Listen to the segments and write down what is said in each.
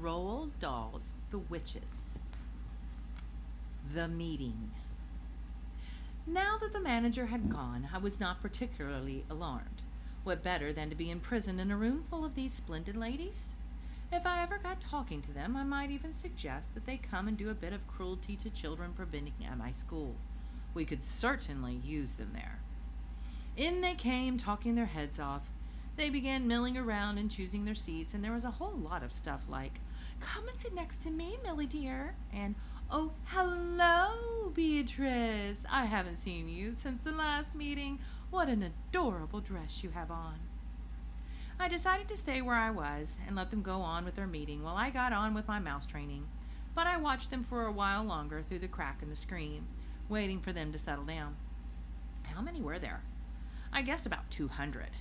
Roald Dahl's The Witches. The Meeting. Now that the manager had gone, I was not particularly alarmed. What better than to be imprisoned in a room full of these splendid ladies? If I ever got talking to them, I might even suggest that they come and do a bit of cruelty to children preventing at my school. We could certainly use them there. In they came, talking their heads off. They began milling around and choosing their seats, and there was a whole lot of stuff like, "Come and sit next to me, Millie dear," and, "Oh, hello, Beatrice. I haven't seen you since the last meeting. What an adorable dress you have on." I decided to stay where I was and let them go on with their meeting while I got on with my mouse training, but I watched them for a while longer through the crack in the screen, waiting for them to settle down. How many were there? I guessed about 200.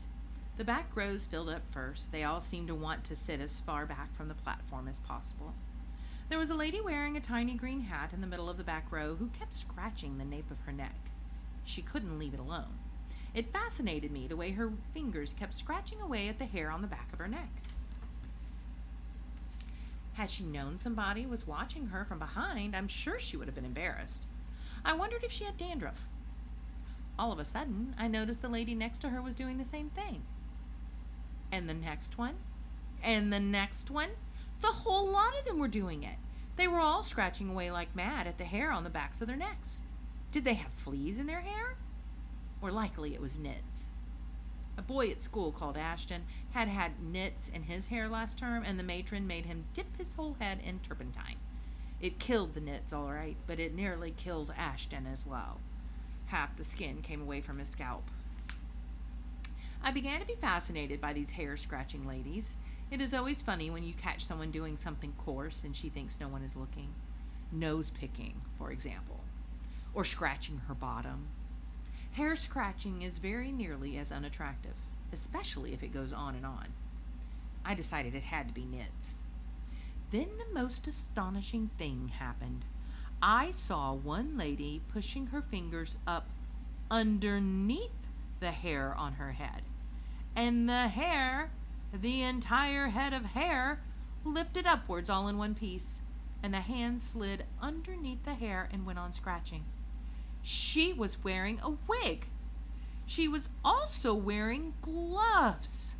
The back rows filled up first. They all seemed to want to sit as far back from the platform as possible. There was a lady wearing a tiny green hat in the middle of the back row who kept scratching the nape of her neck. She couldn't leave it alone. It fascinated me the way her fingers kept scratching away at the hair on the back of her neck. Had she known somebody was watching her from behind, I'm sure she would have been embarrassed. I wondered if she had dandruff. All of a sudden, I noticed the lady next to her was doing the same thing. And the next one, and the next one. The whole lot of them were doing it. They were all scratching away like mad at the hair on the backs of their necks. Did they have fleas in their hair? Or likely it was nits. A boy at school called Ashton had had nits in his hair last term, and the matron made him dip his whole head in turpentine. It killed the nits all right, but it nearly killed Ashton as well. Half the skin came away from his scalp. I began to be fascinated by these hair-scratching ladies. It is always funny when you catch someone doing something coarse and she thinks no one is looking. Nose-picking, for example, or scratching her bottom. Hair-scratching is very nearly as unattractive, especially if it goes on and on. I decided it had to be nits. Then the most astonishing thing happened. I saw one lady pushing her fingers up underneath the hair on her head. And the hair, the entire head of hair, lifted upwards all in one piece, and the hand slid underneath the hair and went on scratching. She was wearing a wig. She was also wearing gloves.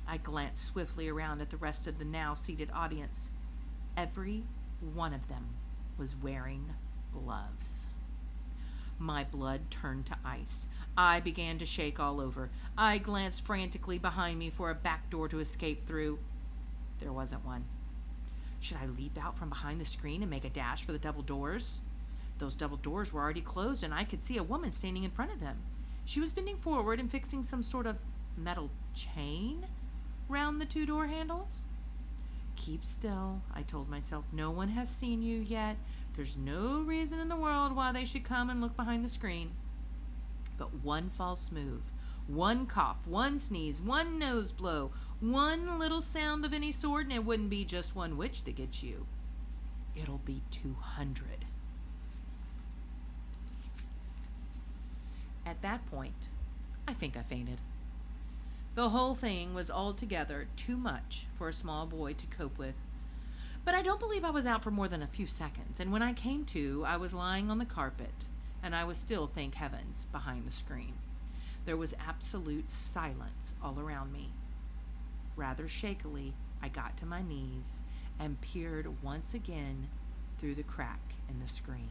I glanced swiftly around at the rest of the now seated audience. Every one of them was wearing gloves. My blood turned to ice. I began to shake all over. I glanced frantically behind me for a back door to escape through. There wasn't one. Should I leap out from behind the screen and make a dash for the double doors? Those double doors were already closed, and I could see a woman standing in front of them. She was bending forward and fixing some sort of metal chain round the two door handles. Keep still, I told myself. No one has seen you yet. There's no reason in the world why they should come and look behind the screen. But one false move, one cough, one sneeze, one nose blow, one little sound of any sort, and it wouldn't be just one witch that gets you. It'll be 200. At that point, I think I fainted. The whole thing was altogether too much for a small boy to cope with. But I don't believe I was out for more than a few seconds, and when I came to, I was lying on the carpet, and I was still, thank heavens, behind the screen. There was absolute silence all around me. Rather shakily, I got to my knees and peered once again through the crack in the screen.